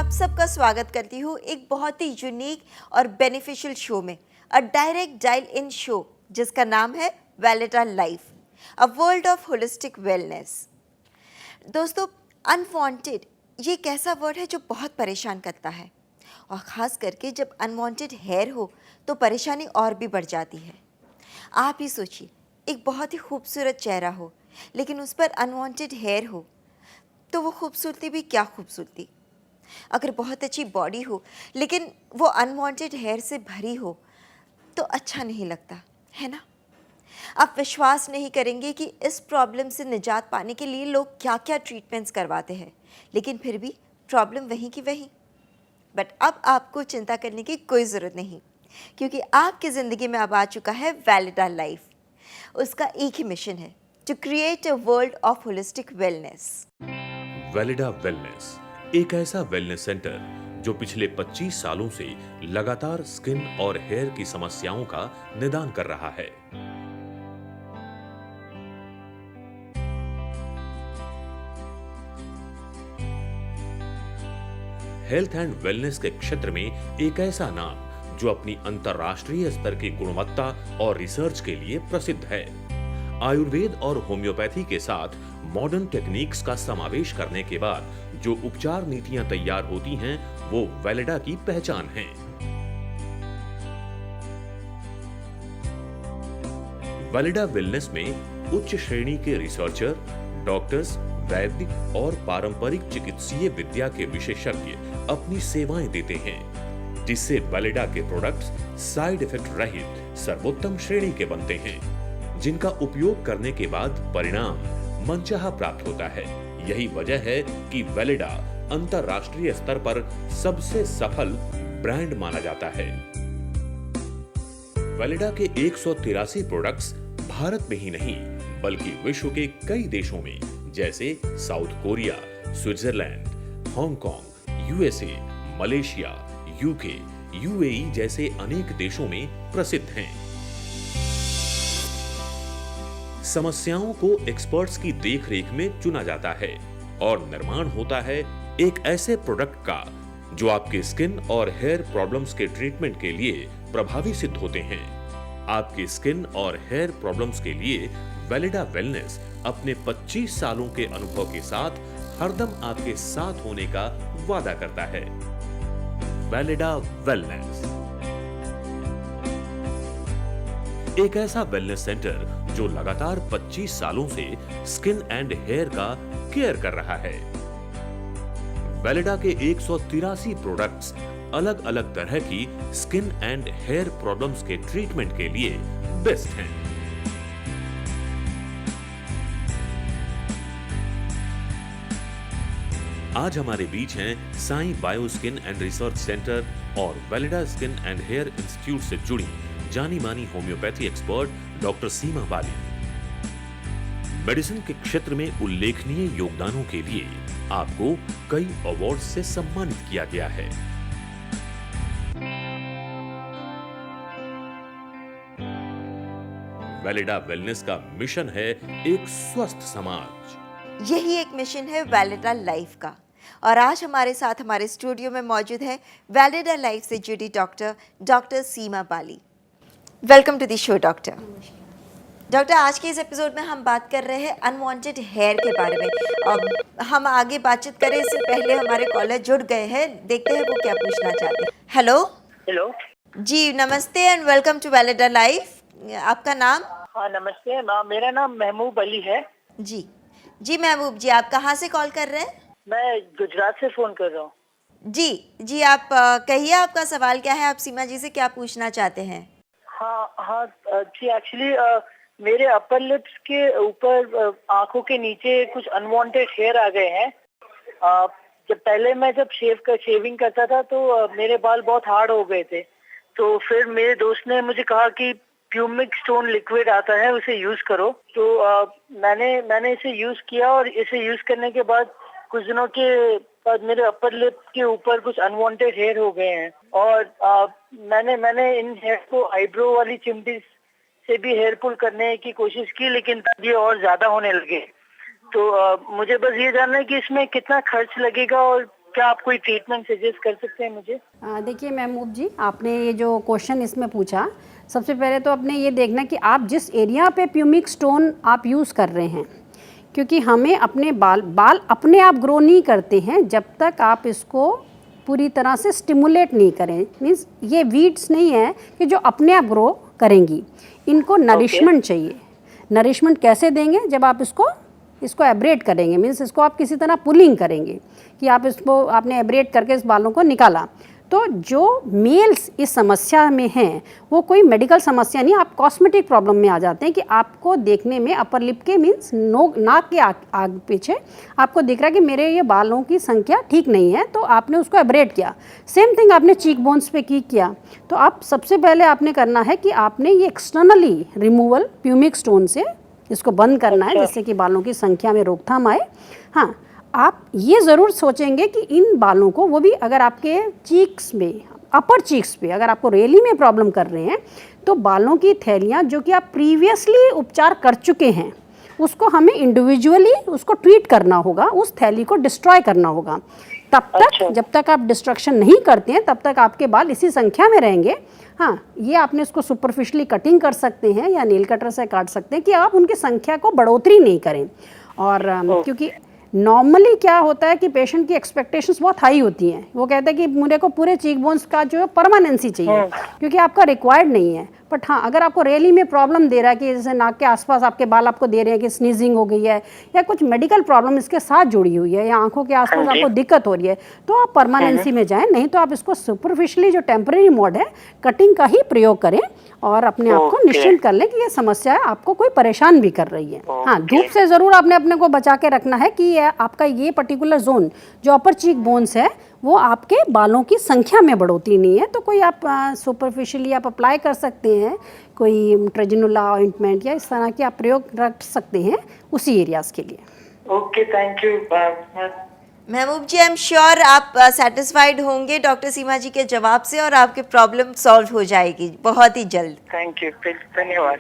आप सबका स्वागत करती हूँ एक बहुत ही यूनिक और बेनिफिशियल शो में, a direct dial in show जिसका नाम है Valida life, a world of holistic wellness. दोस्तों, अनवांटेड ये एक ऐसा वर्ड है जो बहुत परेशान करता है, और ख़ास करके जब अनवांटेड हेयर हो तो परेशानी और भी बढ़ जाती है। आप ही सोचिए, एक बहुत ही खूबसूरत चेहरा हो लेकिन उस पर अनवांटेड हेयर हो तो वो खूबसूरती भी क्या खूबसूरती। अगर बहुत अच्छी बॉडी हो लेकिन वो अनवांटेड हेयर से भरी हो तो अच्छा नहीं लगता, है ना। आप विश्वास नहीं करेंगे कि इस प्रॉब्लम से निजात पाने के लिए लोग क्या क्या ट्रीटमेंट्स करवाते हैं, लेकिन फिर भी प्रॉब्लम वहीं की वहीं। बट अब आपको चिंता करने की कोई ज़रूरत नहीं, क्योंकि आपकी ज़िंदगी में अब आ चुका है वैलिडा लाइफ। उसका एक ही मिशन है, to create a world of holistic wellness. Valida wellness एक ऐसा वेलनेस सेंटर जो पिछले 25 सालों से लगातार स्किन और हेयर की समस्याओं का निदान कर रहा है। हेल्थ एंड वेलनेस के क्षेत्र में एक ऐसा नाम जो अपनी अंतर्राष्ट्रीय स्तर की गुणवत्ता और रिसर्च के लिए प्रसिद्ध है। आयुर्वेद और होम्योपैथी के साथ मॉडर्न टेक्निक्स का समावेश करने के बाद जो उपचार नीतियां तैयार होती हैं, वो वैलिडा की पहचान है। वैलिडा वेलनेस में उच्च श्रेणी के रिसर्चर, डॉक्टर्स, वैद्य और पारंपरिक चिकित्सीय विद्या के विशेषज्ञ अपनी सेवाएं देते हैं, जिससे वैलिडा के प्रोडक्ट्स साइड इफेक्ट रहित सर्वोत्तम श्रेणी के बनते हैं, जिनका उपयोग करने के बाद परिणाम मनचाहा प्राप्त होता है। यही वजह है कि वैलिडा अंतरराष्ट्रीय स्तर पर सबसे सफल ब्रांड माना जाता है। वैलिडा के 183 प्रोडक्ट्स भारत में ही नहीं बल्कि विश्व के कई देशों में जैसे south Korea, Switzerland, Hong Kong, USA, Malaysia, UK, UAE जैसे अनेक देशों में प्रसिद्ध हैं। समस्याओं को एक्सपर्ट्स की देखरेख में चुना जाता है और निर्माण होता है एक ऐसे प्रोडक्ट का जो आपके स्किन और हेयर प्रॉब्लम्स के ट्रीटमेंट के लिए प्रभावी सिद्ध होते हैं। आपके स्किन और हेयर प्रॉब्लम्स के लिए वैलिडा वेलनेस अपने 25 सालों के अनुभव के साथ हरदम आपके साथ होने का वादा करता है। वैलिडा वेलनेस एक ऐसा वेलनेस सेंटर जो लगातार 25 सालों से स्किन एंड हेयर का केयर कर रहा है। वैलिडा के 183 प्रोडक्ट्स अलग अलग तरह की स्किन एंड हेयर प्रॉब्लम्स के ट्रीटमेंट के लिए बेस्ट हैं। आज हमारे बीच हैं Sai bio skin and research centre और Valida skin and hair institute से जुड़ी जानी मानी homeopathy expert doctor Seema Bali. Medicine के क्षेत्र में उल्लेखनीय योगदानों के लिए आपको कई अवार्ड से सम्मानित किया गया है। वैलिडा वेलनेस का मिशन है एक स्वस्थ समाज। यही एक मिशन है वैलिडा लाइफ का, और आज हमारे साथ हमारे स्टूडियो में मौजूद है वैलिडा लाइफ से जुड़ी doctor Seema Bali. Welcome to the show doctor. Doctor, आज के इस एपिसोड में हम बात कर रहे हैं अनवांटेड हेयर के बारे में। अब हम आगे बातचीत करें इससे पहले हमारे कॉलर जुड़ गए हैं, देखते हैं वो क्या पूछना चाहते हैं। हेलो हेलो जी, नमस्ते एंड वेलकम टू वैलिडा लाइफ। आपका नाम? हाँ नमस्ते, मेरा नाम महमूब अली है। जी जी महबूब जी, आप कहाँ से कॉल कर रहे हैं? मैं गुजरात से फोन कर रहा हूँ। जी, आप कहिए, आपका सवाल क्या है? आप सीमा जी से क्या पूछना चाहते हैं? हाँ जी, एक्चुअली मेरे अपर लिप्स के ऊपर आंखों के नीचे कुछ अनवांटेड हेयर आ गए हैं। जब पहले मैं शेविंग करता था तो मेरे बाल बहुत हार्ड हो गए थे। तो फिर मेरे दोस्त ने मुझे कहा कि प्यूमिक स्टोन लिक्विड आता है, उसे यूज करो। तो मैंने इसे यूज किया और इसे यूज करने के बाद कुछ दिनों के बाद मेरे अपर लिप के ऊपर कुछ अनवांटेड हेयर हो गए हैं। और मैंने इन हेयर को आईब्रो वाली चिमटी से भी हेयर पुल करने की कोशिश की, लेकिन तब ये और ज्यादा होने लगे। तो मुझे बस ये जानना है कि इसमें कितना खर्च लगेगा और क्या आप कोई ट्रीटमेंट सजेस्ट कर सकते हैं मुझे? देखिए महमूद जी, आपने ये जो क्वेश्चन इसमें पूछा, सबसे पहले तो अपने ये देखना कि आप जिस एरिया पे प्यूमिक स्टोन आप यूज़ कर रहे हैं, क्योंकि हमें अपने बाल अपने आप ग्रो नहीं करते हैं जब तक आप इसको पूरी तरह से स्टिमुलेट नहीं करें। मीन्स ये वीड्स नहीं है कि जो अपने आप ग्रो करेंगी, इनको नरिशमेंट चाहिए। नरिशमेंट कैसे देंगे? जब आप इसको एब्रेट करेंगे, मीन्स इसको आप किसी तरह पुलिंग करेंगे कि आप इसको आपने एब्रेट करके इस बालों को निकाला। तो जो मेल्स इस समस्या में हैं वो कोई मेडिकल समस्या नहीं, आप कॉस्मेटिक प्रॉब्लम में आ जाते हैं कि आपको देखने में अपर लिप के मीन्स नाक के आग पीछे आपको दिख रहा है कि मेरे ये बालों की संख्या ठीक नहीं है, तो आपने उसको एब्रेट किया। सेम थिंग आपने चीक बोन्स पे किया। तो आप सबसे पहले आपने करना है कि आपने ये एक्सटर्नली रिमूवल प्यूमिक स्टोन से इसको बंद करना है, जिससे कि बालों की संख्या में रोकथाम आए। हाँ, आप ये ज़रूर सोचेंगे कि इन बालों को, वो भी अगर आपके चीक्स में, अपर चीक्स पे अगर आपको रियली में प्रॉब्लम कर रहे हैं, तो बालों की थैलियाँ जो कि आप प्रीवियसली उपचार कर चुके हैं उसको हमें इंडिविजुअली उसको ट्रीट करना होगा, उस थैली को डिस्ट्रॉय करना होगा। तब तक जब तक आप डिस्ट्रक्शन नहीं करते हैं तब तक आपके बाल इसी संख्या में रहेंगे। हाँ, ये आपने इसको सुपरफिशली कटिंग कर सकते हैं या नेल कटर से काट सकते हैं कि आप उनकी संख्या को बढ़ोतरी नहीं करें। और क्योंकि नॉर्मली क्या होता है कि पेशेंट की एक्सपेक्टेशंस बहुत हाई होती हैं, वो कहते हैं कि मुझे को पूरे चीक बोन्स का जो है परमानेंसी चाहिए, क्योंकि आपका रिक्वायर्ड नहीं है। बट हाँ, अगर आपको रियली में प्रॉब्लम दे रहा है कि जैसे नाक के आसपास आपके बाल आपको दे रहे हैं कि स्नीजिंग हो गई है या कुछ मेडिकल प्रॉब्लम इसके साथ जुड़ी हुई है या आंखों के आसपास आपको दिक्कत हो रही है, तो आप परमानेंसी में जाएं। नहीं तो आप इसको सुपरफिशली जो टेम्परेरी मोड है कटिंग का ही प्रयोग करें और अपने आप को निश्चिंत कर लें कि ये समस्या आपको कोई परेशान भी कर रही है। हाँ, धूप से ज़रूर आपने अपने को बचा के रखना है कि आपका ये पर्टिकुलर जोन जो अपर चीक बोन्स है वो आपके बालों की संख्या में बढ़ोतरी नहीं है। तो कोई आप सुपरफिशियली आप अप्लाई कर सकते हैं, कोई ट्रेजिनुला ऑइंटमेंट या इस तरह के आप प्रयोग रख सकते हैं उसी एरियाज़ के लिए। Okay, thank you. Mehboob ji, I am sure आप सेटिस्फाइड होंगे डॉक्टर सीमा जी के जवाब से और आपकी प्रॉब्लम सॉल्व हो जाएगी बहुत ही जल्द। थैंक यू, धन्यवाद।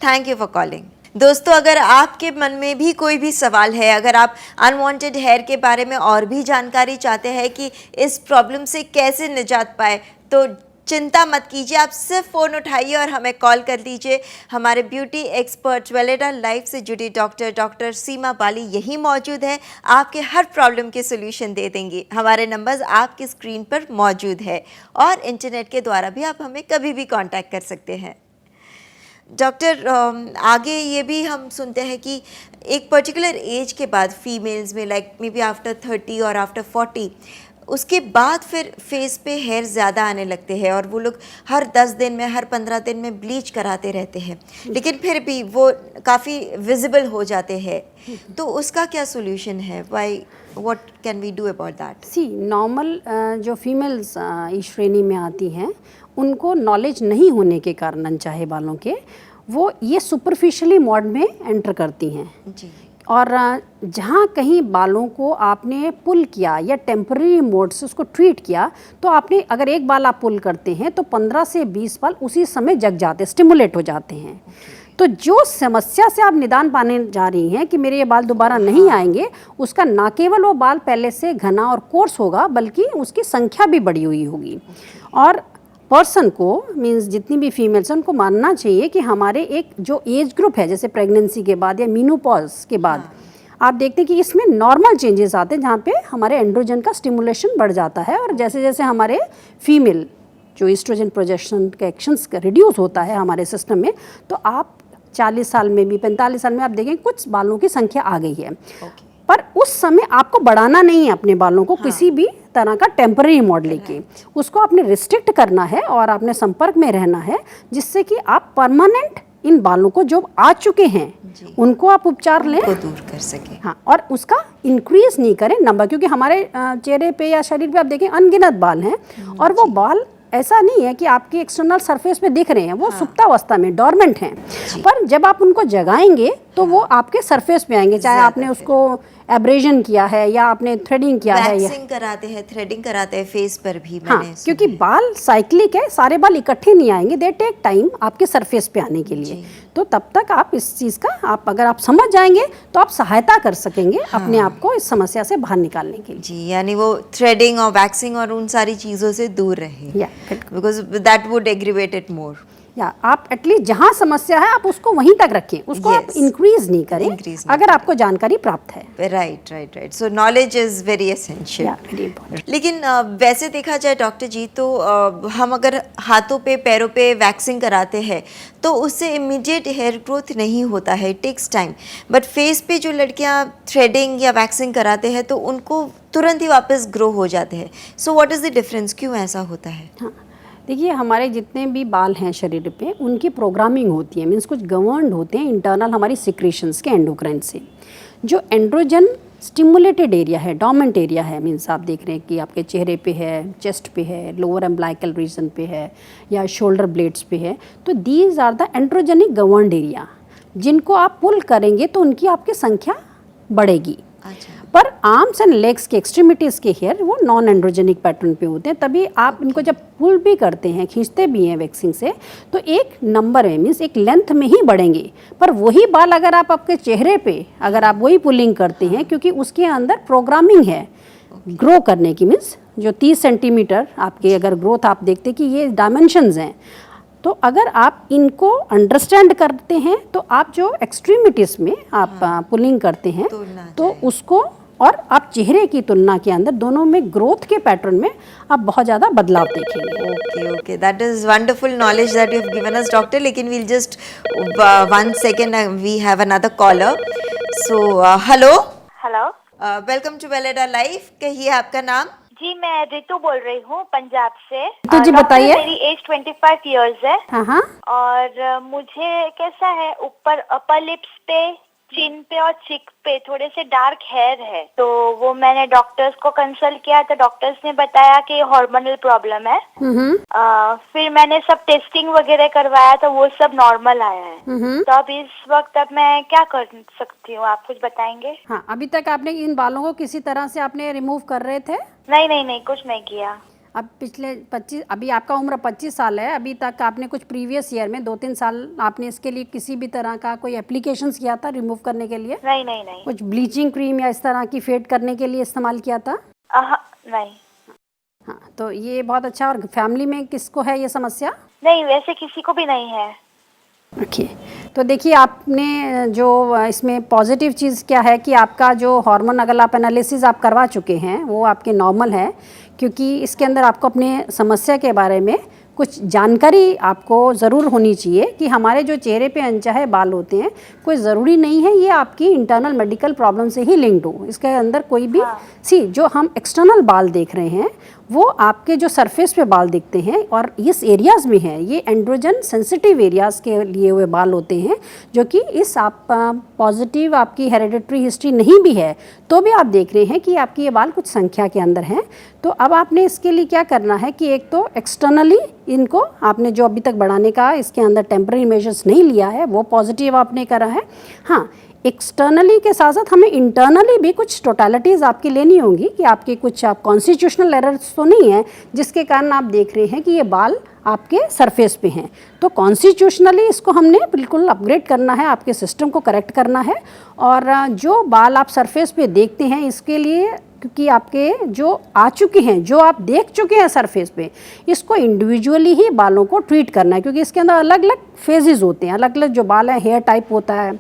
Thank you for calling. दोस्तों, अगर आपके मन में भी कोई भी सवाल है, अगर आप अनवांटेड हेयर के बारे में और भी जानकारी चाहते हैं कि इस प्रॉब्लम से कैसे निजात पाए, तो चिंता मत कीजिए, आप सिर्फ फ़ोन उठाइए और हमें कॉल कर लीजिए। हमारे ब्यूटी एक्सपर्ट वेलेडा लाइफ से जुड़ी डॉक्टर सीमा बाली यहीं मौजूद है, आपके हर प्रॉब्लम के सोल्यूशन दे देंगी। हमारे नंबर्स आपकी स्क्रीन पर मौजूद है और इंटरनेट के द्वारा भी आप हमें कभी भी कांटेक्ट कर सकते हैं। डॉक्टर, आगे ये भी हम सुनते हैं कि एक पर्टिकुलर एज के बाद फीमेल्स में, लाइक मे बी आफ्टर 30 और आफ्टर 40, उसके बाद फिर फेस पे हेयर ज़्यादा आने लगते हैं और वो लोग हर 10 दिन में, हर 15 दिन में ब्लीच कराते रहते हैं, लेकिन फिर भी वो काफ़ी विजिबल हो जाते हैं। तो उसका क्या सोल्यूशन है? What can we do about that? See normal जो फीमेल्स इस श्रेणी में आती हैं उनको नॉलेज नहीं होने के कारण अनचाहे बालों के, वो ये सुपरफिशियली मोड में एंटर करती हैं जी। और जहाँ कहीं बालों को आपने पुल किया या टेम्पररी मोड से उसको ट्रीट किया, तो आपने अगर एक बाल आप पुल करते हैं तो 15 से 20 बाल उसी समय जग जाते, स्टिमुलेट हो जाते हैं। तो जो समस्या से आप निदान पाने जा रही हैं कि मेरे ये बाल दोबारा नहीं आएंगे, उसका ना केवल वो बाल पहले से घना और कोर्स होगा बल्कि उसकी संख्या भी बढ़ी हुई होगी। और पर्सन को, मीन्स जितनी भी फीमेल्स हैं, उनको मानना चाहिए कि हमारे एक जो एज ग्रुप है, जैसे प्रेगनेंसी के बाद या मीनोपॉज के बाद, आप देखते हैं कि इसमें नॉर्मल चेंजेस आते हैं जहाँ पे हमारे एंड्रोजन का स्टिमुलेशन बढ़ जाता है। और जैसे जैसे हमारे फीमेल जो ईस्ट्रोजन प्रोजेक्शन के एक्शंस रिड्यूस होता है हमारे सिस्टम में, तो आप 40 साल में भी, 45 साल में आप देखें कुछ बालों की संख्या आ गई है। पर उस समय आपको बढ़ाना नहीं है अपने बालों को, किसी भी तरह का टेम्पररी मोड लेके उसको आपने रिस्ट्रिक्ट करना है और आपने संपर्क में रहना है, जिससे कि आप परमानेंट इन बालों को जो आ चुके हैं उनको आप उपचार लें, को दूर कर सके। हाँ, और उसका इंक्रीज नहीं करें नंबर, क्योंकि हमारे चेहरे पे या शरीर पे आप देखें अनगिनत बाल हैं और वो बाल ऐसा नहीं है कि आपके एक्सटर्नल सरफेस पे दिख रहे हैं, वो सुप्तावस्था में डॉर्मेंट हैं। पर जब आप उनको जगाएंगे तो वो आपके सरफेस पे आएंगे, चाहे आपने उसको एब्रेजन किया है या आपने थ्रेडिंग किया है। वैक्सिंग कराते हैं, थ्रेडिंग कराते हैं फेस पर भी हाँ, मैंने क्योंकि बाल साइक्लिक है, सारे बाल इकट्ठे नहीं आएंगे, दे टेक टाइम आपके सरफेस पे आने के लिए। तो तब तक आप इस चीज़ का अगर आप समझ जाएंगे तो आप सहायता कर सकेंगे अपने आप को इस समस्या से बाहर निकालने के लिए। जी, यानी वो थ्रेडिंग और वैक्सिंग और उन सारी चीज़ों से दूर रहे, because that would aggravate it more. या आप एटलीस्ट जहाँ समस्या है आप उसको वहीं तक रखें, उसको आप इंक्रीज नहीं करें अगर आपको जानकारी प्राप्त है। Right. So knowledge is very essential. लेकिन वैसे देखा जाए डॉक्टर जी तो हम अगर हाथों पे पैरों पे वैक्सिंग कराते हैं तो उससे इमीडिएट हेयर ग्रोथ नहीं होता है, it takes time. But face पे जो लड़कियां थ्रेडिंग या वैक्सिंग कराते हैं तो उनको तुरंत ही वापस ग्रो हो जाते हैं। So what is the difference, क्यों ऐसा होता है? हाँ, देखिए हमारे जितने भी बाल हैं शरीर पे उनकी प्रोग्रामिंग होती है, मीन्स कुछ गवर्नड होते हैं इंटरनल हमारी सिक्रेशंस के एंडोक्राइन से। जो एंड्रोजन स्टिमुलेटेड एरिया है, डोमेंट एरिया है, मीन्स आप देख रहे हैं कि आपके चेहरे पे है, चेस्ट पे है, लोअर एम्ब्लाइकल रीजन पे है या शोल्डर ब्लेड्स पे है, तो these are the androgenic governed area, जिनको आप पुल करेंगे तो उनकी आपकी संख्या बढ़ेगी। अच्छा। पर आर्म्स एंड लेग्स के एक्सट्रीमिटीज़ के हेयर वो नॉन एंड्रोजेनिक पैटर्न पे होते हैं, तभी आप इनको जब पुल भी करते हैं, खींचते भी हैं वैक्सिंग से, तो एक नंबर में मीन्स एक लेंथ में ही बढ़ेंगे। पर वही बाल अगर आप आपके चेहरे पे अगर आप वही पुलिंग करते हैं, क्योंकि उसके अंदर प्रोग्रामिंग है ग्रो करने की, मीन्स जो 30 सेंटीमीटर आपके अगर ग्रोथ आप देखते कि ये डायमेंशंस हैं, तो अगर आप इनको अंडरस्टैंड करते हैं तो आप जो एक्सट्रीमिटीज़ में आप पुलिंग करते हैं तो उसको और आप चेहरे की तुलना के अंदर दोनों में ग्रोथ के पैटर्न में आप बहुत ज़्यादा बदलाव देखेंगे। Okay, that is wonderful knowledge that you have given us doctor. लेकिन we'll just 1 second, we have another caller. So hello. Welcome to Valida life. कहिए आपका नाम। जी, मैं रितु बोल रही हूँ पंजाब से। तो जी बताइए। मेरी एज 25 इयर्स है। हाँ। और मुझे कैसा है, ऊपर अपर लिप्स पे, चिन पे और चिक पे थोड़े से डार्क हेयर है। तो वो मैंने डॉक्टर्स को कंसल्ट किया तो डॉक्टर्स ने बताया कि हार्मोनल प्रॉब्लम है। फिर मैंने सब टेस्टिंग वगैरह करवाया तो वो सब नॉर्मल आया है। तो अब इस वक्त अब मैं क्या कर सकती हूँ, आप कुछ बताएंगे? हाँ, अभी तक आपने इन बालों को किसी तरह से आपने रिमूव कर रहे थे? नहीं, कुछ नहीं किया। अब पिछले 25, अभी आपका उम्र 25 साल है, अभी तक आपने कुछ प्रीवियस ईयर में 2-3 साल आपने इसके लिए किसी भी तरह का कोई एप्लीकेशंस किया था रिमूव करने के लिए? नहीं। कुछ ब्लीचिंग क्रीम या इस तरह की फेड करने के लिए इस्तेमाल किया था? नहीं। हाँ, तो ये बहुत अच्छा। और फैमिली में किसको है ये समस्या? नहीं, वैसे किसी को भी नहीं है। ओके, तो देखिए आपने जो इसमें पॉजिटिव चीज़ क्या है कि आपका जो हार्मोन अगर आप एनालिसिस आप करवा चुके हैं वो आपके नॉर्मल है, क्योंकि इसके अंदर आपको अपने समस्या के बारे में कुछ जानकारी आपको ज़रूर होनी चाहिए कि हमारे जो चेहरे पे अनचाहे बाल होते हैं कोई ज़रूरी नहीं है ये आपकी इंटरनल मेडिकल प्रॉब्लम से ही लिंक्ड हो। इसके अंदर कोई भी जो हम एक्सटर्नल बाल देख रहे हैं वो आपके जो सरफेस पे बाल दिखते हैं और इस एरियाज़ में है, ये एंड्रोजन सेंसिटिव एरियाज़ के लिए हुए बाल होते हैं, जो कि इस आप पॉजिटिव आपकी हेरिडिटरी हिस्ट्री नहीं भी है तो भी आप देख रहे हैं कि आपकी ये बाल कुछ संख्या के अंदर हैं। तो अब आपने इसके लिए क्या करना है कि एक तो एक्सटर्नली इनको आपने जो अभी तक बढ़ाने का इसके अंदर टेम्पररी मेजर्स नहीं लिया है वो पॉजिटिव आपने करा है। हाँ, एक्सटर्नली के साथ साथ हमें इंटरनली भी कुछ टोटलिटीज़ आपकी लेनी होंगी कि आपके कुछ आप कॉन्स्टिट्यूशनल एरर्स तो नहीं है जिसके कारण आप देख रहे हैं कि ये बाल आपके सरफेस पे हैं। तो कॉन्स्टिट्यूशनली इसको हमने बिल्कुल अपग्रेड करना है, आपके सिस्टम को करेक्ट करना है। और जो बाल आप सरफेस पे देखते हैं इसके लिए, क्योंकि आपके जो आ चुके हैं, जो आप देख चुके हैं सरफेस पे, इसको इंडिविजुअली ही बालों को ट्रीट करना है, क्योंकि इसके अंदर अलग अलग फेजेस होते हैं, अलग अलग जो बाल है, हेयर टाइप होता है,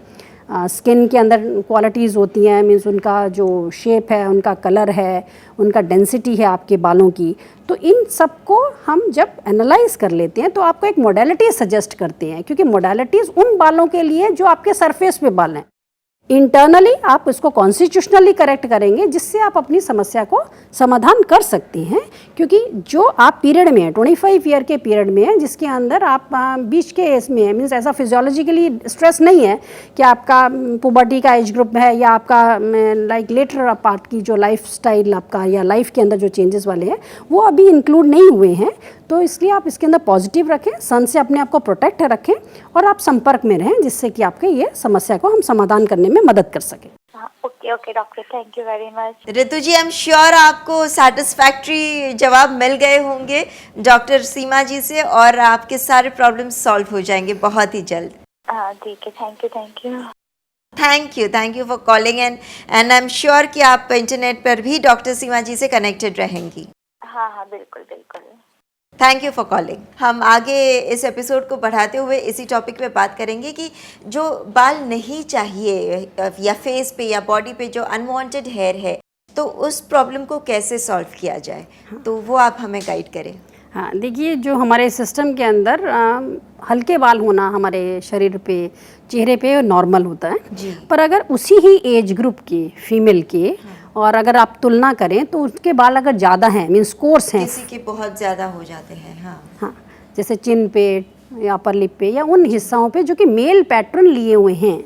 स्किन के अंदर क्वालिटीज़ होती हैं, मीन्स उनका जो शेप है, उनका कलर है, उनका डेंसिटी है आपके बालों की। तो इन सब को हम जब एनालाइज कर लेते हैं तो आपको एक मोडेलिटी सजेस्ट करते हैं, क्योंकि मोडेलिटीज़ उन बालों के लिए जो आपके सरफेस पे बाल हैं। इंटरनली आप इसको कॉन्स्टिट्यूशनली करेक्ट करेंगे जिससे आप अपनी समस्या को समाधान कर सकते हैं, क्योंकि जो आप पीरियड में है 25 ईयर के पीरियड में है जिसके अंदर आप बीच के इसमें है, मीन्स ऐसा फिजियोलॉजिकली स्ट्रेस नहीं है कि आपका पुबर्टी का एज ग्रुप है या आपका लाइक लेटर पार्ट की जो लाइफ स्टाइल आपका या लाइफ के अंदर जो चेंजेस वाले हैं वो अभी इंक्लूड नहीं हुए हैं। तो इसलिए आप इसके अंदर पॉजिटिव रखें, सन से अपने आप को प्रोटेक्ट रखें और आप संपर्क में रहें, जिससे कि आपके ये समस्या को हम समाधान करने में मदद कर सकें। Okay okay doctor, thank you very much. Ritu ji, I am sure आपको सेटिस्फैक्ट्री जवाब मिल गए होंगे डॉक्टर सीमा जी से और आपके सारे प्रॉब्लम्स सॉल्व हो जाएंगे बहुत ही जल्द। हाँ ठीक है, thank you thank you. Thank you for calling and I am sure कि आप इंटरनेट पर भी डॉक्टर सीमा जी से कनेक्टेड रहेंगी। हाँ हाँ बिल्कुल बिल्कुल। Thank you for calling. हम आगे इस एपिसोड को बढ़ाते हुए इसी टॉपिक पे बात करेंगे कि जो बाल नहीं चाहिए या फेस पे या बॉडी पे जो अनवांटेड हेयर है, तो उस प्रॉब्लम को कैसे सॉल्व किया जाए, तो वो आप हमें गाइड करें। हाँ, देखिए जो हमारे सिस्टम के अंदर हल्के बाल होना हमारे शरीर पे, चेहरे पे नॉर्मल होता है जी। पर अगर उसी ही एज ग्रुप के फीमेल के और अगर आप तुलना करें तो उसके बाल अगर ज़्यादा हैं, मीन्स कोर्स हैं, किसी के बहुत ज़्यादा हो जाते हैं। हाँ, जैसे चिन पे या अपर लिप पे या उन हिस्सों पे जो कि मेल पैटर्न लिए हुए हैं,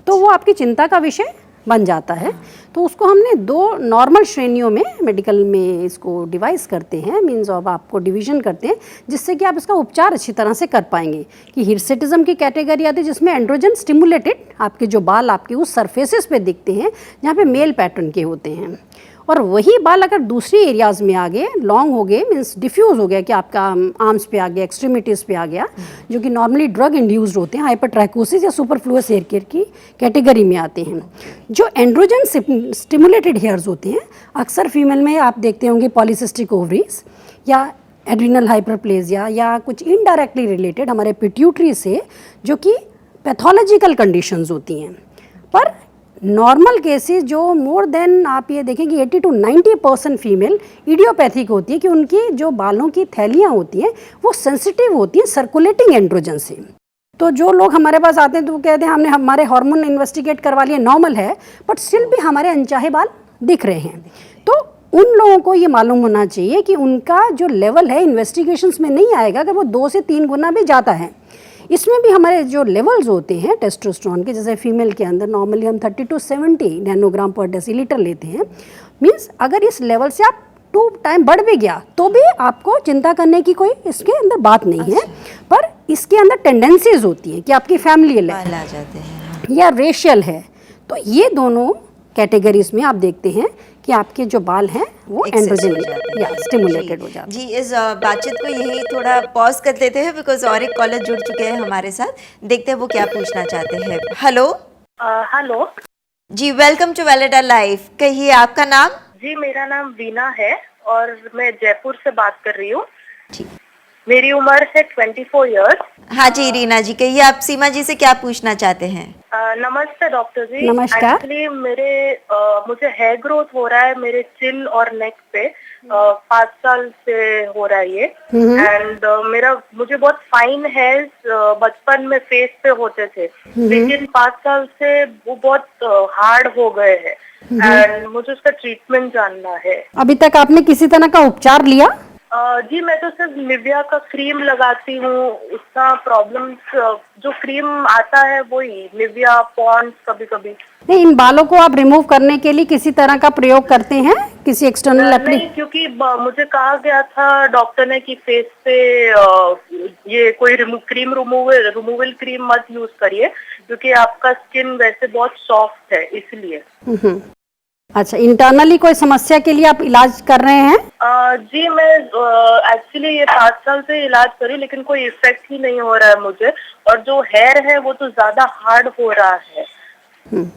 तो वो आपकी चिंता का विषय बन जाता है। तो उसको हमने 2 नॉर्मल श्रेणियों में मेडिकल में इसको डिवाइस करते हैं, मीन्स अब आपको डिवीजन करते हैं, जिससे कि आप इसका उपचार अच्छी तरह से कर पाएंगे। कि हिर्सेटिज्म की कैटेगरी आती है जिसमें एंड्रोजन स्टिमुलेटेड आपके जो बाल आपके उस सरफेसेस पे दिखते हैं जहाँ पे मेल पैटर्न के होते हैं, और वही बाल अगर दूसरी एरियाज़ में आ गए, लॉन्ग हो गए, मीन्स डिफ्यूज़ हो गया कि आपका आर्म्स पे आ गया, एक्सट्रीमिटीज़ पे आ गया, जो कि नॉर्मली ड्रग इंड्यूस्ड होते हैं, हाइपरट्राइकोसिस या सुपरफ्लुअस हेयर केयर की कैटेगरी में आते हैं। जो एंड्रोजन स्टिमुलेटेड हेयर्स होते हैं, अक्सर फीमेल में आप देखते होंगे पॉलीसिस्टिक ओवरीज या एड्रिनल हाइपरप्लेजिया या कुछ इनडायरेक्टली रिलेटेड हमारे पिट्यूटरी से, जो कि पैथोलॉजिकल कंडीशंस होती हैं। पर नॉर्मल केसेस जो मोर देन आप ये देखेंगे 80 to 90% फीमेल इडियोपैथिक होती है कि उनकी जो बालों की थैलियाँ होती हैं वो सेंसिटिव होती हैं सर्कुलेटिंग एंड्रोजन से। तो जो लोग हमारे पास आते हैं तो वो कहते हैं हमने हमारे हार्मोन इन्वेस्टिगेट करवा लिए, नॉर्मल है, बट स्टिल भी हमारे अनचाहे बाल दिख रहे हैं। तो उन लोगों को ये मालूम होना चाहिए कि उनका जो लेवल है इन्वेस्टिगेशंस में नहीं आएगा अगर वो 2 से 3 गुना भी जाता है। इसमें भी हमारे जो लेवल्स होते हैं टेस्टोस्टेरोन के, जैसे फीमेल के अंदर नॉर्मली हम 30 to 70 नैनोग्राम पर डेसीलीटर लेते हैं, मीन्स अगर इस लेवल से आप 2 टाइम बढ़ भी गया तो भी आपको चिंता करने की कोई इसके अंदर बात नहीं है। पर इसके अंदर टेंडेंसीज होती हैं कि आपकी फैमिलियल बाल आ जाते हैं या रेशियल है, तो ये दोनों कैटेगरीज में आप देखते हैं कि आपके जो बाल हैं वो एंड्रोजन या स्टिमुलेटेड हो जाते हैं। जी, इस बातचीत को यही थोड़ा पॉज कर लेते हैं बिकॉज और एक कॉलर जुड़ चुके हैं हमारे साथ, देखते हैं वो क्या पूछना चाहते हैं। हेलो। हेलो जी, वेलकम टू वेलिडा लाइफ। कहिए आपका नाम। जी, मेरा नाम वीना है और मैं जयपुर से बात कर रही हूँ। ठीक, मेरी उम्र है 24 इयर्स। हाँ जी रीना जी, कहिए आप सीमा जी से क्या पूछना चाहते हैं। नमस्ते डॉक्टर जी। नमस्कार। एक्चुअली मुझे हेयर ग्रोथ हो रहा है मेरे चिन और नेक पे, 5 साल से हो रहा है ये। एंड मुझे बहुत फाइन हेयर्स बचपन में फेस पे होते थे, लेकिन 5 साल से वो बहुत हार्ड हो गए हैं एंड मुझे उसका ट्रीटमेंट जानना है। अभी तक आपने किसी तरह का उपचार लिया? जी, मैं तो सिर्फ निविया का क्रीम लगाती हूँ। उसका प्रॉब्लम्स जो क्रीम आता है वही निविया, पॉन्ड्स कभी कभी। नहीं, इन बालों को आप रिमूव करने के लिए किसी तरह का प्रयोग करते हैं, किसी एक्सटर्नल नहीं, क्योंकि मुझे कहा गया था डॉक्टर ने कि फेस पे ये कोई रिमूवल क्रीम मत यूज करिए क्योंकि आपका स्किन वैसे बहुत सॉफ्ट है, इसलिए। अच्छा, इंटरनली कोई समस्या के लिए आप इलाज कर रहे हैं? जी, मैं एक्चुअली ये 5 साल से इलाज करी लेकिन कोई इफेक्ट ही नहीं हो रहा है मुझे, और जो हेयर है वो तो ज्यादा हार्ड हो रहा है।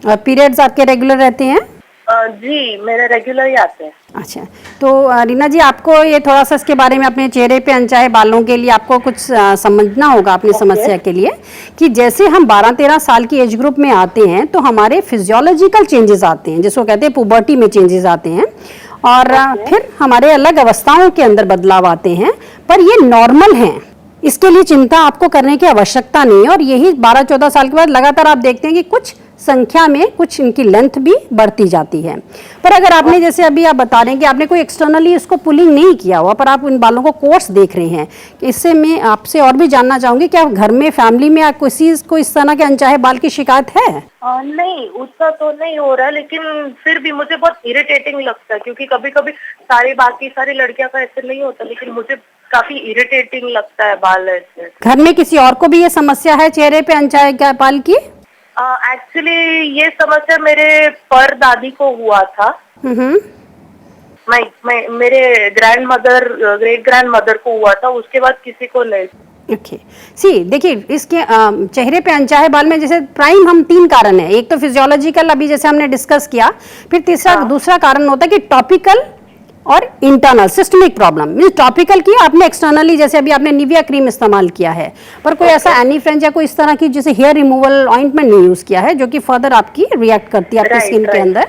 और पीरियड्स आपके रेगुलर रहते हैं? जी, मेरे रेगुलर ही आते हैं। अच्छा, तो रीना जी आपको ये थोड़ा सा इसके बारे में अपने चेहरे पे अनचाहे बालों के लिए आपको कुछ समझना होगा अपनी समस्या के लिए, कि जैसे हम 12-13 साल की एज ग्रुप में आते हैं तो हमारे फिजियोलॉजिकल चेंजेस आते हैं, जिसको कहते हैं पुबर्टी में चेंजेस आते हैं, और फिर हमारे अलग अवस्थाओं के अंदर बदलाव आते हैं, पर ये नॉर्मल हैं, इसके लिए चिंता आपको करने की आवश्यकता नहीं है। और यही 12-14 साल के बाद लगातार आप देखते हैं कि कुछ संख्या में कुछ इनकी लेंथ भी बढ़ती जाती है। पर अगर आपने जैसे अभी आप बता रहे हैं कि आपने कोई एक्सटर्नली इसको पुलिंग नहीं किया हुआ, पर आप इन बालों को कोर्स देख रहे हैं, इससे मैं आपसे और भी जानना चाहूंगी कि आप घर में फैमिली में किसी को इस तरह के अनचाहे बाल की शिकायत है? नहीं, उसका तो नहीं हो रहा, लेकिन फिर भी मुझे बहुत इरिटेटिंग लगता है क्योंकि कभी कभी बाकी सारी लड़कियां का ऐसे नहीं होता, लेकिन मुझे काफी इरिटेटिंग लगता है बाल ऐसे। घर में किसी और को भी ये समस्या है चेहरे पे अनचाहे बाल की? एक्चुअली ये समस्या मेरे पर दादी को हुआ था। मेरे ग्रेट ग्रैंड मदर को हुआ था, उसके बाद किसी को नहीं। ओके सी देखिए, इसके चेहरे पे अनचाहे बाल में जैसे प्राइम हम 3 कारण है। एक तो फिजियोलॉजिकल, अभी जैसे हमने डिस्कस किया, फिर दूसरा कारण होता है कि टॉपिकल और internal systemic problem. Means topical की आपने एक्सटर्नली, जैसे अभी आपने निविया क्रीम इस्तेमाल किया है, पर कोई ऐसा एनी फ्रेंच या कोई इस तरह की जैसे हेयर रिमूवल ऑइंटमेंट नहीं यूज किया है जो कि फर्दर आपकी रिएक्ट करती है आपकी स्किन के अंदर,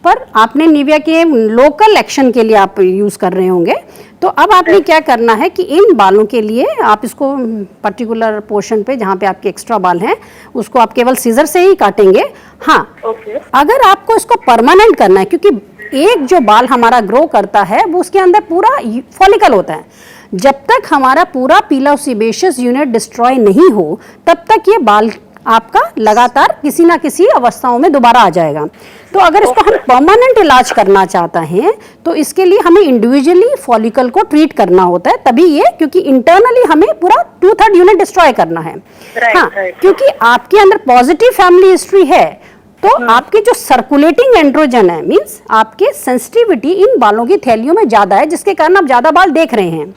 पर आपने निविया के लोकल एक्शन के लिए आप यूज कर रहे होंगे। तो अब आपने क्या करना है कि इन बालों के लिए आप इसको पर्टिकुलर पोर्शन पे जहाँ पे आपके एक्स्ट्रा बाल हैं उसको आप केवल सीजर से ही काटेंगे। हाँ, अगर आपको इसको परमानेंट करना है, क्योंकि एक जो बाल हमारा ग्रो करता है वो उसके अंदर पूरा फॉलिकल होता है, जब तक हमारा पूरा पिलोसेबेशियस यूनिट डिस्ट्रॉय नहीं हो तब तक ये बाल आपका लगातार किसी ना किसी अवस्थाओं में दोबारा आ जाएगा। तो अगर इसको हम परमानेंट इलाज करना चाहते हैं तो इसके लिए हमें इंडिविजुअली फॉलिकल को ट्रीट करना होता है, तभी ये, क्योंकि इंटरनली हमें पूरा 2/3 यूनिट डिस्ट्रॉय करना है। हाँ, क्योंकि आपके अंदर पॉजिटिव फैमिली हिस्ट्री है तो आपके जो सर्कुलेटिंग एंड्रोजन है, मींस आपके सेंसिटिविटी इन बालों की थैलियों में ज्यादा है, जिसके कारण आप ज्यादा बाल देख रहे हैं।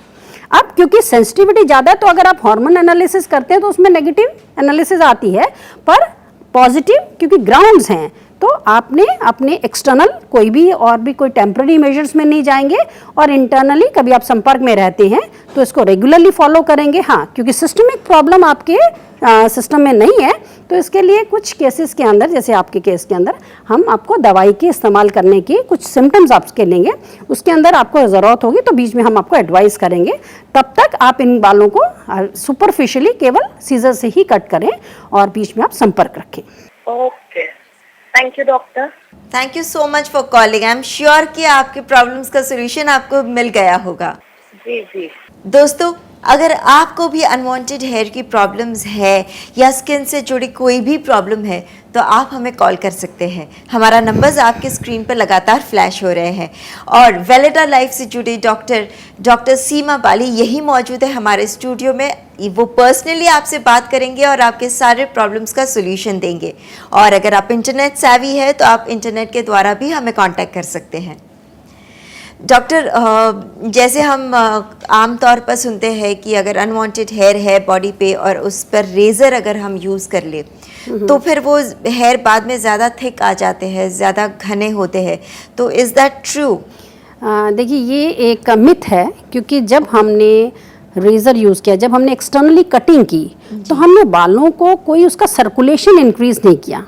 अब क्योंकि सेंसिटिविटी ज्यादा है तो अगर आप हार्मोन एनालिसिस करते हैं तो उसमें नेगेटिव एनालिसिस आती है, पर पॉजिटिव क्योंकि ग्राउंड्स हैं तो आपने अपने एक्सटर्नल कोई भी और भी कोई टेम्पररी मेजर्स में नहीं जाएंगे, और इंटरनली कभी आप संपर्क में रहते हैं तो इसको रेगुलरली फॉलो करेंगे। हाँ, क्योंकि सिस्टमिक प्रॉब्लम आपके सिस्टम में नहीं है तो इसके लिए कुछ केसेस के अंदर, जैसे आपके केस के अंदर, हम आपको दवाई के इस्तेमाल करने की कुछ सिम्टम्स आपके लेंगे, उसके अंदर आपको ज़रूरत होगी तो बीच में हम आपको एडवाइस करेंगे। तब तक आप इन बालों को सुपरफिशियली केवल सीजर से ही कट करें और बीच में आप संपर्क रखें। Okay, thank you doctor. Thank you so much for calling. I am sure कि आपके प्रॉब्लम्स का सोल्यूशन आपको मिल गया होगा। जी जी। दोस्तों, अगर आपको भी अनवांटेड हेयर की प्रॉब्लम्स है या स्किन से जुड़ी कोई भी प्रॉब्लम है तो आप हमें कॉल कर सकते हैं। हमारा नंबर्स आपके स्क्रीन पर लगातार फ्लैश हो रहे हैं, और वेलेडा लाइफ से जुड़ी डॉक्टर सीमा बाली यही मौजूद है हमारे स्टूडियो में। वो पर्सनली आपसे बात करेंगे और आपके सारे प्रॉब्लम्स का सोल्यूशन देंगे। और अगर आप इंटरनेट savvy है तो आप इंटरनेट के द्वारा भी हमें कांटेक्ट कर सकते हैं। डॉक्टर, जैसे हम आम तौर पर सुनते हैं कि अगर अनवांटेड हेयर है बॉडी पे और उस पर रेज़र अगर हम यूज़ कर ले तो फिर वो हेयर बाद में ज़्यादा थिक आ जाते हैं, ज़्यादा घने होते हैं, तो इज़ दैट ट्रू? देखिए, ये एक मिथ है, क्योंकि जब हमने रेज़र यूज़ किया, जब हमने एक्सटर्नली कटिंग की तो हमने बालों को कोई उसका सर्कुलेशन इंक्रीज़ नहीं किया।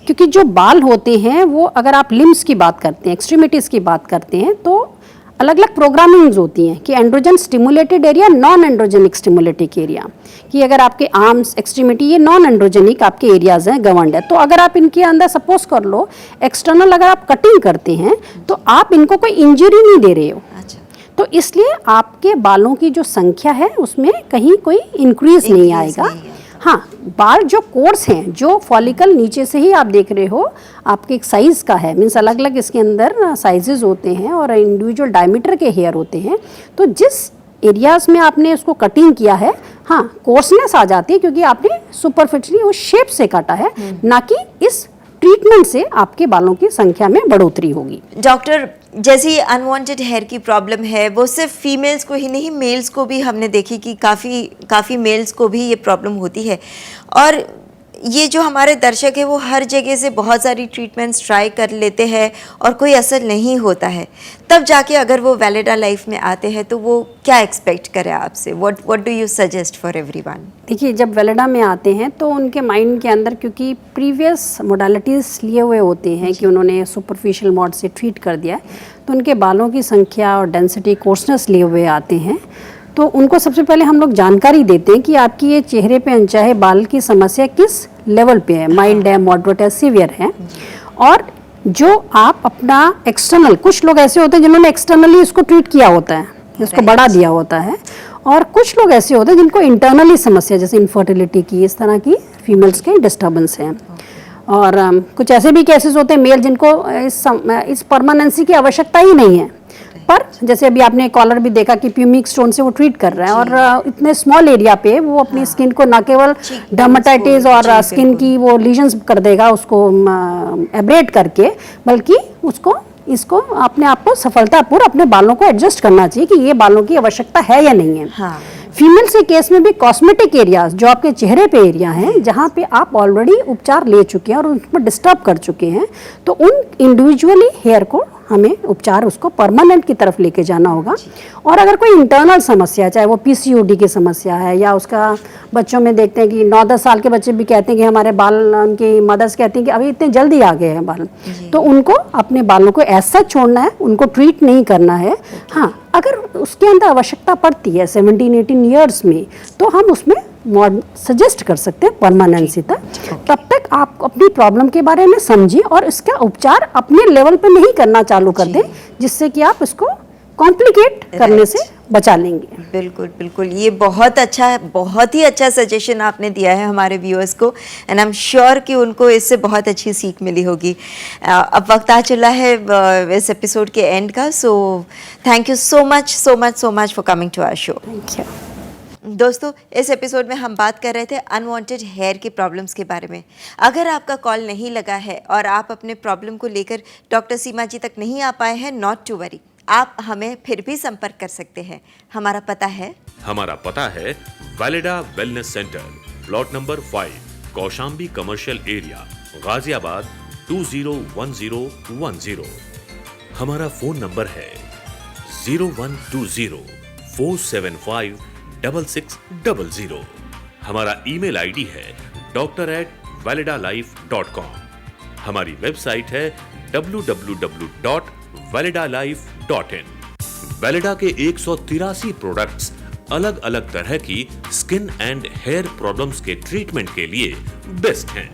क्योंकि जो बाल होते हैं वो, अगर आप लिम्स की बात करते हैं, एक्सट्रीमिटीज़ की बात करते हैं, तो अलग अलग प्रोग्रामिंग्स होती हैं कि androgen stimulated area, non androgenic stimulatic area, कि अगर आपके आर्म्स, एक्सट्रीमिटी, ये नॉन एंड्रोजेनिक आपके एरियाज हैं, गवर्नड है। तो अगर आप इनके अंदर सपोज कर लो एक्सटर्नल अगर आप कटिंग करते हैं तो आप इनको कोई इंजरी नहीं दे रहे हो। अच्छा, तो इसलिए आपके बालों की जो संख्या है उसमें कहीं कोई इंक्रीज नहीं आएगा। हाँ, बाल जो कोर्स हैं, जो फॉलिकल नीचे से ही आप देख रहे हो आपके एक साइज़ का है, मीन्स अलग अलग इसके अंदर साइजेस होते हैं और इंडिविजुअल डायमीटर के हेयर होते हैं। तो जिस एरियाज में आपने उसको कटिंग किया है, हाँ, कोर्सनेस आ जाती है क्योंकि आपने सुपरफिशियली उस शेप से काटा है, ना कि इस ट्रीटमेंट से आपके बालों की संख्या में बढ़ोतरी होगी। डॉक्टर, जैसे ये अनवांटेड हेयर की प्रॉब्लम है वो सिर्फ फीमेल्स को ही नहीं, मेल्स को भी हमने देखी कि काफ़ी मेल्स को भी ये प्रॉब्लम होती है। और ये जो हमारे दर्शक है वो हर जगह से बहुत सारी ट्रीटमेंट्स ट्राई कर लेते हैं और कोई असर नहीं होता है, तब जाके अगर वो वेलेडा लाइफ में आते हैं तो वो क्या एक्सपेक्ट करें आपसे? What do you suggest for everyone? देखिए, जब वेलेडा में आते हैं तो उनके माइंड के अंदर, क्योंकि प्रीवियस मोडालिटीज़ लिए हुए होते हैं कि उन्होंने सुपरफिशियल मोड से ट्रीट कर दिया है, तो उनके बालों की संख्या और डेंसिटी, कोर्सनेस लिए हुए आते हैं। तो उनको सबसे पहले हम लोग जानकारी देते हैं कि आपकी ये चेहरे पे अनचाहे बाल की समस्या किस लेवल पे है, माइल्ड है, मॉडरेट है, सीवियर है। और जो आप अपना एक्सटर्नल, कुछ लोग ऐसे होते हैं जिन्होंने एक्सटर्नली इसको ट्रीट किया होता है, इसको बढ़ा दिया होता है, और कुछ लोग ऐसे होते हैं जिनको इंटरनली समस्या, जैसे इनफर्टिलिटी की, इस तरह की फीमेल्स के डिस्टर्बेंस हैं। और कुछ ऐसे भी केसेस होते हैं मेल जिनको इस परमानेंसी की आवश्यकता ही नहीं है, पर जैसे अभी आपने कॉलर भी देखा कि प्यूमिक स्टोन से वो ट्रीट कर रहे हैं और इतने स्मॉल एरिया पे वो अपनी स्किन को ना केवल डर्मेटाइटिस और स्किन की वो लीजन्स कर देगा उसको एब्रेड करके, बल्कि उसको इसको अपने आप को सफलतापूर्वक अपने बालों को एडजस्ट करना चाहिए कि ये बालों की आवश्यकता है या नहीं है। हाँ। फीमेल्स के केस में भी कॉस्मेटिक एरियाज जो आपके चेहरे पे एरिया हैं जहाँ पे आप ऑलरेडी उपचार ले चुके हैं और उसमें डिस्टर्ब कर चुके हैं, तो उन इंडिविजुअली हेयर को हमें उपचार उसको परमानेंट की तरफ लेके जाना होगा। और अगर कोई इंटरनल समस्या, चाहे वो पीसीओडी की समस्या है या उसका, बच्चों में देखते हैं कि 9-10 साल के बच्चे भी कहते हैं कि हमारे बाल, उनकी मदर्स कहती हैं कि अभी इतने जल्दी आ गए हैं बाल, तो उनको अपने बालों को ऐसा छोड़ना है, उनको ट्रीट नहीं करना है। हाँ, अगर उसके अंदर आवश्यकता पड़ती है 17-18 ईयर्स में, तो हम उसमें सजेस्ट कर सकते हैं परमानेंसी तक। तब तक आप अपनी प्रॉब्लम के बारे में समझिए और इसका उपचार अपने लेवल पे नहीं करना चालू कर दें, जिससे कि आप इसको कॉम्प्लिकेट करने से बचा लेंगे। बिल्कुल बिल्कुल, ये बहुत अच्छा है, बहुत ही अच्छा सजेशन आपने दिया है हमारे व्यूअर्स को, एंड आई एम श्योर कि उनको इससे बहुत अच्छी सीख मिली होगी। अब वक्त आ चला है इस एपिसोड के एंड का, so thank you so much for coming to our show. Thank you. दोस्तों, इस एपिसोड में हम बात कर रहे थे अनवांटेड हेयर की प्रॉब्लम्स के बारे में। अगर आपका कॉल नहीं लगा है और आप अपने प्रॉब्लम को लेकर डॉक्टर सीमा जी तक नहीं आ पाए हैं, नॉट टू वरी, आप हमें फिर भी संपर्क कर सकते हैं। हमारा पता है Valida wellness centre, plot number 5, Kaushambi commercial area, Ghaziabad 201010। हमारा फोन नंबर है 0120-475-6600। हमारा ईमेल आईडी है doctor@validalife.com। हमारी वेबसाइट है www.validalife.in। वैलिडा के 183 प्रोडक्ट्स अलग अलग तरह की स्किन एंड हेयर प्रॉब्लम्स के ट्रीटमेंट के लिए बेस्ट हैं।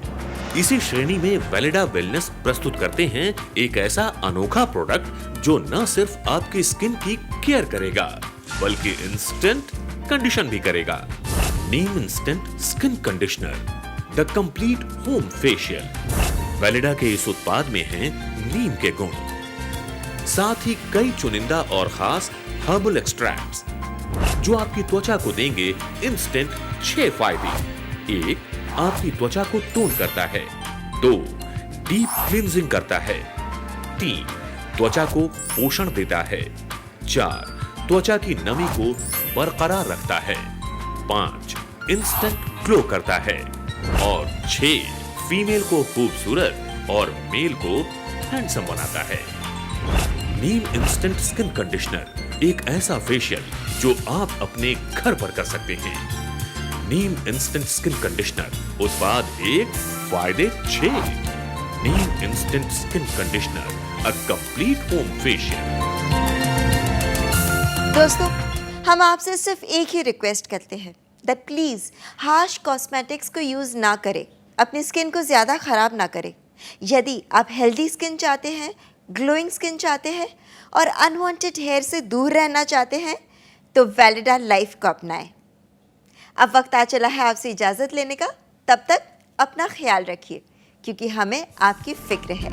इसी श्रेणी में वैलिडा वेलनेस प्रस्तुत करते हैं एक ऐसा अनोखा प्रोडक्ट जो न सिर्फ आपकी स्किन की केयर करेगा, बल्कि इंस्टेंट कंडीशन भी करेगा। Neem instant skin conditioner, the complete home facial. Valida के इस उत्पाद में हैं नीम के गुण, साथ ही कई चुनिंदा और खास हर्बल एक्सट्रैक्ट्स जो आपकी त्वचा को देंगे इंस्टेंट 6 फायदे। 1, आपकी त्वचा को टोन करता है। 2, डीप क्लींजिंग करता है। 3, त्वचा को पोषण देता है। 4, त्वचा की नमी को बरकरार रखता है। 5, इंस्टेंट ग्लो करता है। और 6, फीमेल को खूबसूरत और मेल को हैंडसम बनाता है। नीम इंस्टेंट स्किन कंडीशनर एक ऐसा फेशियल जो आप अपने घर पर कर सकते हैं। नीम इंस्टेंट स्किन कंडीशनर, उत्पाद 1, फायदे 6। Neem instant skin conditioner, a complete home facial. दोस्तों, हम आपसे सिर्फ एक ही रिक्वेस्ट करते हैं दैट प्लीज़ हार्श कॉस्मेटिक्स को यूज़ ना करें, अपनी स्किन को ज़्यादा ख़राब ना करें। यदि आप हेल्दी स्किन चाहते हैं, ग्लोइंग स्किन चाहते हैं और अनवांटेड हेयर से दूर रहना चाहते हैं, तो वैलिडा लाइफ को अपनाएं। अब वक्त आ चला है आपसे इजाज़त लेने का। तब तक अपना ख्याल रखिए, क्योंकि हमें आपकी फ़िक्र है।